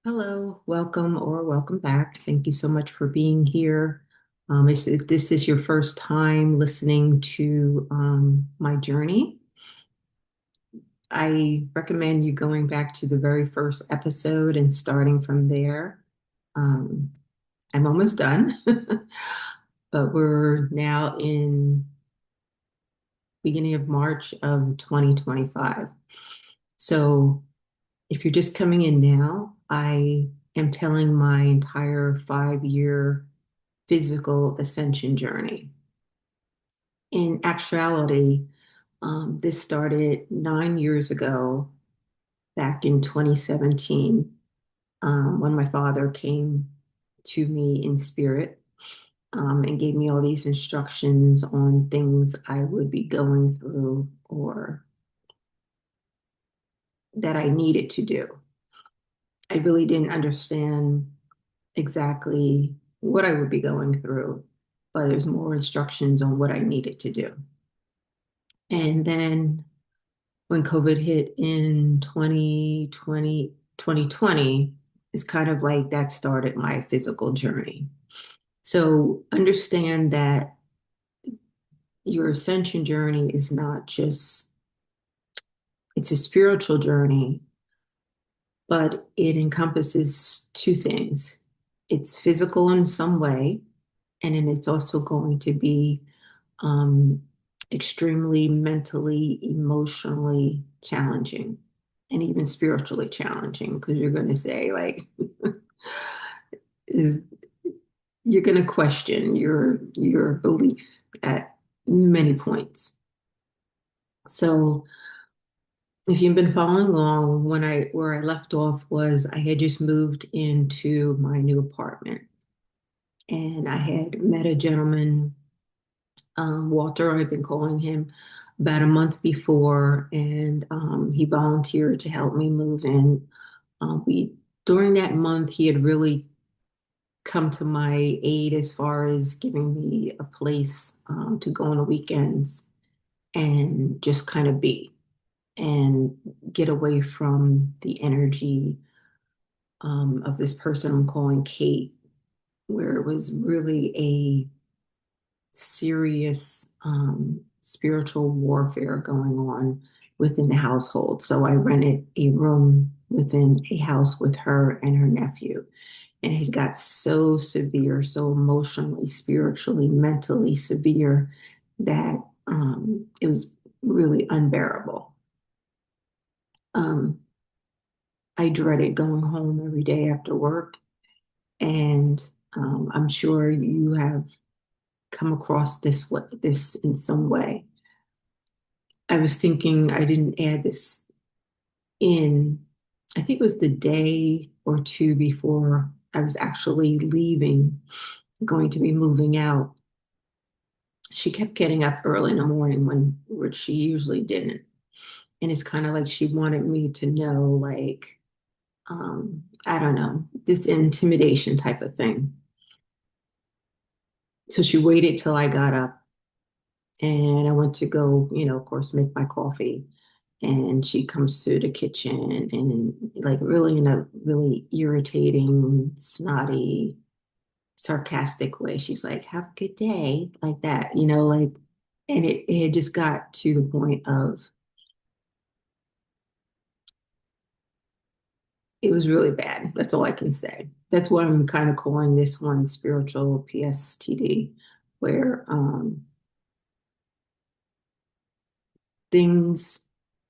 Hello, welcome or welcome back. Thank you so much for being here. If this is your first time listening to my journey, I recommend you going back to the very first episode and starting from there. Um, I'm almost done, but we're now in beginning of March of 2025. So if you're just coming in now, I am telling my entire 5 year physical ascension journey. In actuality, this started 9 years ago, back in 2017, when my father came to me in spirit and gave me all these instructions on things I would be going through or that I needed to do. I really didn't understand exactly what I would be going through, but there's more instructions on what I needed to do. And then when COVID hit in 2020, it's kind of like that started my physical journey. So understand that your ascension journey is not just, it's a spiritual journey, but it encompasses two things. It's physical in some way, and then it's also going to be um, extremely mentally, emotionally challenging, and even spiritually challenging because you're going to say, like, is you're going to question your belief at many points. So if you've been following along, where I left off was I had just moved into my new apartment and I had met a gentleman, Walter, I've been calling him, about a month before, and he volunteered to help me move in. We During that month, he had really come to my aid as far as giving me a place to go on the weekends and just kind of be and get away from the energy of this person I'm calling Kate, where it was really a serious spiritual warfare going on within the household. So I rented a room within a house with her and her nephew. And it got so severe, so emotionally, spiritually, mentally severe that it was really unbearable. Um, I dreaded going home every day after work. And I'm sure you have come across this in some way. I was thinking I didn't add this in. I think it was the day or two before I was actually leaving, going to be moving out. She kept getting up early in the morning which she usually didn't. And it's kind of like she wanted me to know, like, I don't know, this intimidation type of thing. So she waited till I got up and I went to go, of course, make my coffee. And she comes to the kitchen and like really in a really irritating, snotty, sarcastic way. She's like, "Have a good day," like that, like, and it had just got to the point of it was really bad. That's all I can say. That's why I'm kind of calling this one spiritual PSTD, where things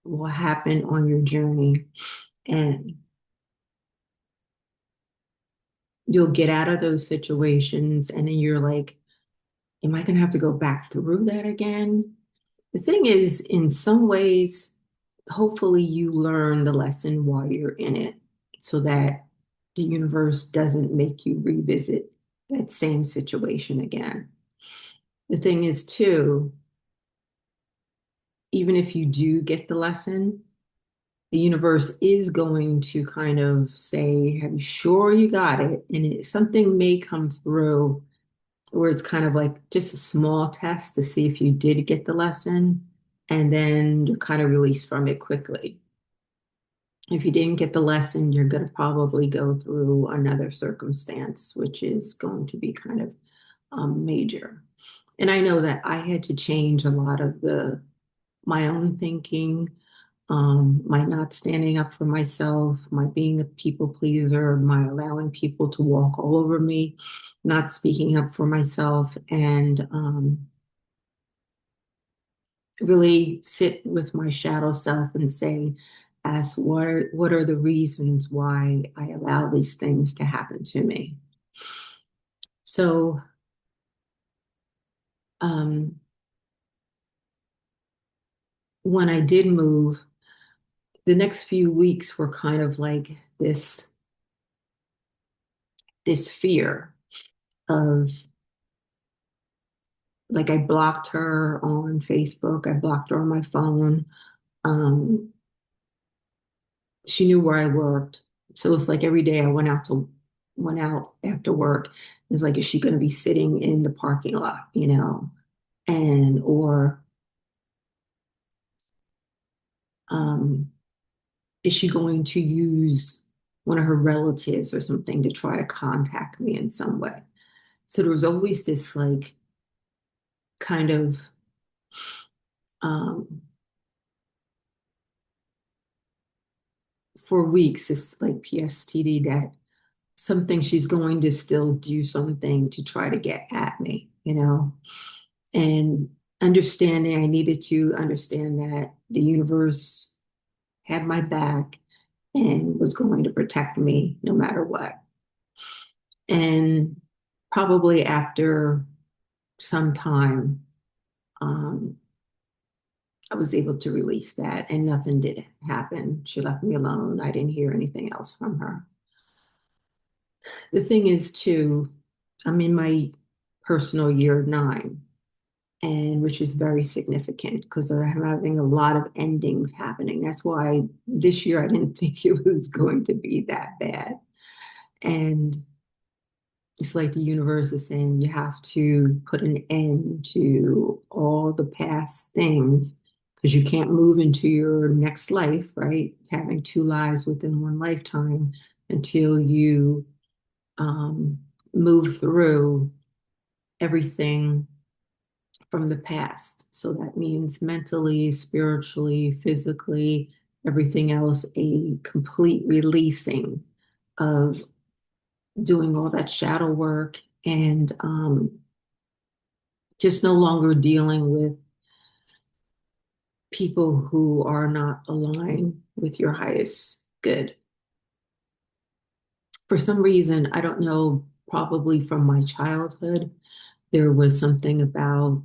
will happen on your journey and you'll get out of those situations and then you're like, am I going to have to go back through that again? The thing is, in some ways, hopefully you learn the lesson while you're in it so that the universe doesn't make you revisit that same situation again. The thing is, too, even if you do get the lesson, the universe is going to kind of say, "Have you sure you got it?" And something may come through where it's kind of like just a small test to see if you did get the lesson, and then you're kind of released from it quickly. If you didn't get the lesson, you're going to probably go through another circumstance, which is going to be kind of major. And I know that I had to change a lot of my own thinking, my not standing up for myself, my being a people pleaser, my allowing people to walk all over me, not speaking up for myself, and really sit with my shadow self and say, ask what are the reasons why I allow these things to happen to me. So um, when I did move, the next few weeks were kind of like this fear of, like, I blocked her on Facebook, I blocked her on my phone. Um, she knew where I worked. So it's like every day I went out after work. It's like, is she going to be sitting in the parking lot, and or um, is she going to use one of her relatives or something to try to contact me in some way? So there was always this like kind of um, for weeks, this like PSTD that something she's going to still do something to try to get at me, and understanding I needed to understand that the universe had my back and was going to protect me no matter what. And probably after some time, um, I was able to release that and nothing did happen. She left me alone. I didn't hear anything else from her. The thing is, too, I'm in my personal year 9, and which is very significant because I'm having a lot of endings happening. That's why this year I didn't think it was going to be that bad. And it's like the universe is saying you have to put an end to all the past things because you can't move into your next life, right? Having 2 lives within one lifetime until you um, move through everything from the past. So that means mentally, spiritually, physically, everything else, a complete releasing of doing all that shadow work and just no longer dealing with people who are not aligned with your highest good. For some reason, I don't know, probably from my childhood, there was something about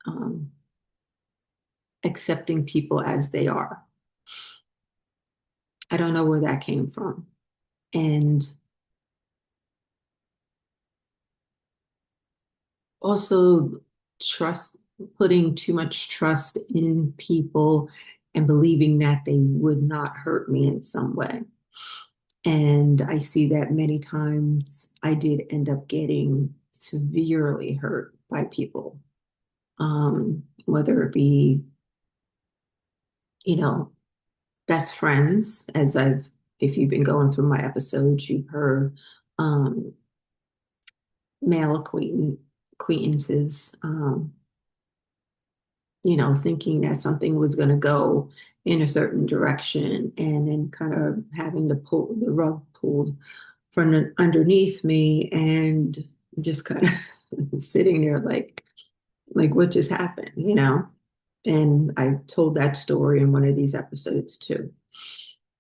um, accepting people as they are. I don't know where that came from. And also trust, putting too much trust in people and believing that they would not hurt me in some way. And I see that many times I did end up getting severely hurt by people, whether it be, you know, best friends, if you've been going through my episodes, you've heard um, male acquaintances, thinking that something was going to go in a certain direction and then kind of having to pull the rug pulled from underneath me and just kind of sitting there like what just happened. And I told that story in one of these episodes too.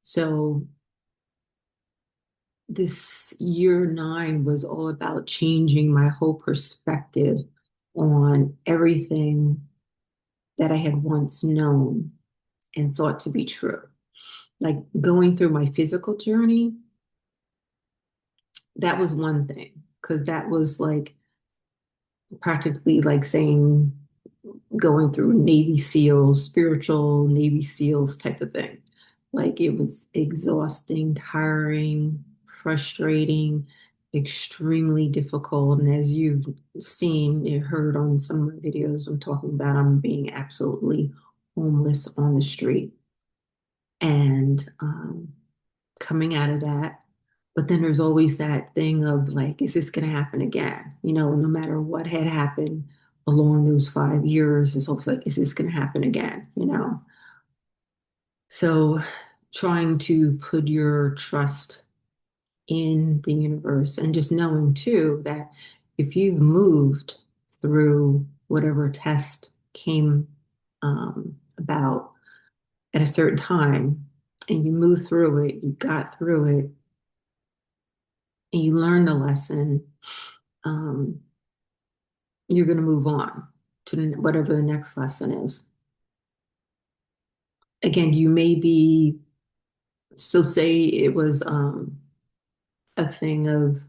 So this year 9 was all about changing my whole perspective on everything that I had once known and thought to be true. Like going through my physical journey, that was one thing, because that was like practically like saying going through Navy SEALs, spiritual Navy SEALs type of thing. Like it was exhausting, tiring, frustrating, extremely difficult. And as you've seen and heard on some of the videos, I'm talking about I'm being absolutely homeless on the street. and coming out of that. But then there's always that thing of like, is this going to happen again? No matter what had happened along those 5 years, it's always like, is this going to happen again? So trying to put your trust in the universe and just knowing too that if you've moved through whatever test came about at a certain time and you moved through it, you got through it, and you learn the lesson, um, you're going to move on to whatever the next lesson is. Again, you may be, so say it was a thing of,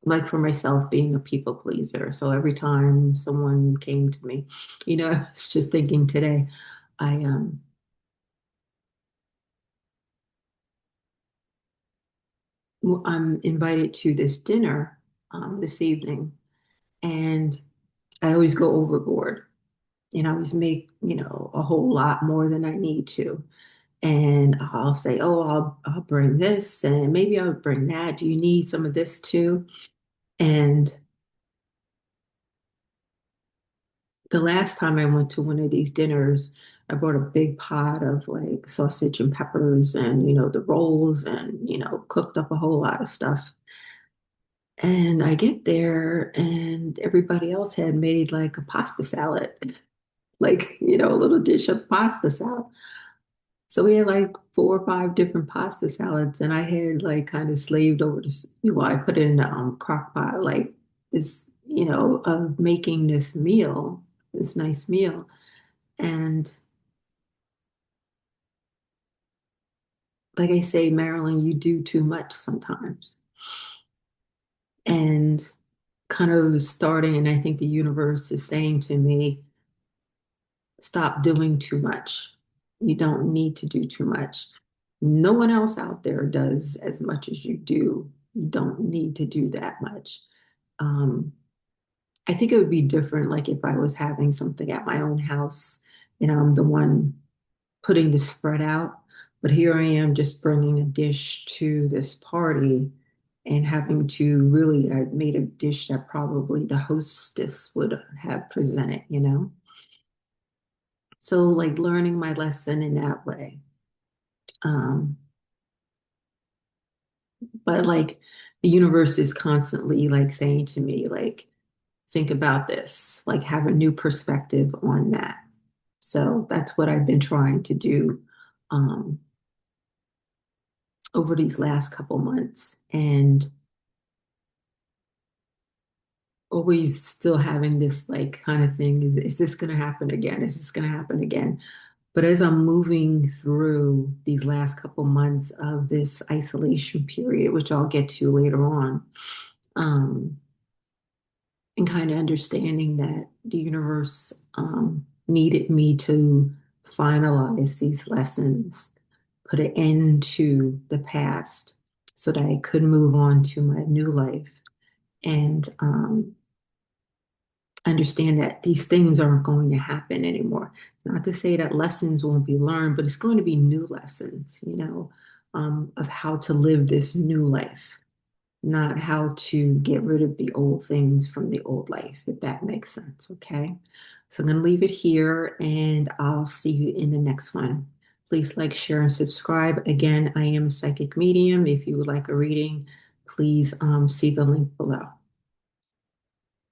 like for myself, being a people pleaser. So every time someone came to me, I was just thinking today, I I'm invited to this dinner this evening, and I always go overboard, and I always make a whole lot more than I need to. And I'll say, oh, I'll bring this, and maybe I'll bring that. Do you need some of this too? And the last time I went to one of these dinners, I brought a big pot of like sausage and peppers and, the rolls and, cooked up a whole lot of stuff. And I get there and everybody else had made like a pasta salad, like, a little dish of pasta salad. So we had like 4 or 5 different pasta salads, and I had like kind of slaved over this. Well, I put it in the crock pot, like this, of making this meal, this nice meal. And like I say, Marilyn, you do too much sometimes. And kind of starting, and I think the universe is saying to me, stop doing too much. You don't need to do too much. No one else out there does as much as you do. You don't need to do that much. Um, I think it would be different, like if I was having something at my own house and I'm the one putting the spread out. But here I am just bringing a dish to this party and having to really, I made a dish that probably the hostess would have presented. So, like learning my lesson in that way. Um, but like the universe is constantly like saying to me, like, think about this, like have a new perspective on that. So that's what I've been trying to do um, over these last couple months. And always still having this like kind of thing is this going to happen again? Is this going to happen again? But as I'm moving through these last couple months of this isolation period, which I'll get to later on, um, and kind of understanding that the universe needed me to finalize these lessons, put an end to the past so that I could move on to my new life. And understand that these things aren't going to happen anymore. It's not to say that lessons won't be learned, but it's going to be new lessons, of how to live this new life, not how to get rid of the old things from the old life, if that makes sense. Okay. So I'm going to leave it here and I'll see you in the next one. Please like, share, and subscribe. Again, I am a psychic medium. If you would like a reading, please see the link below.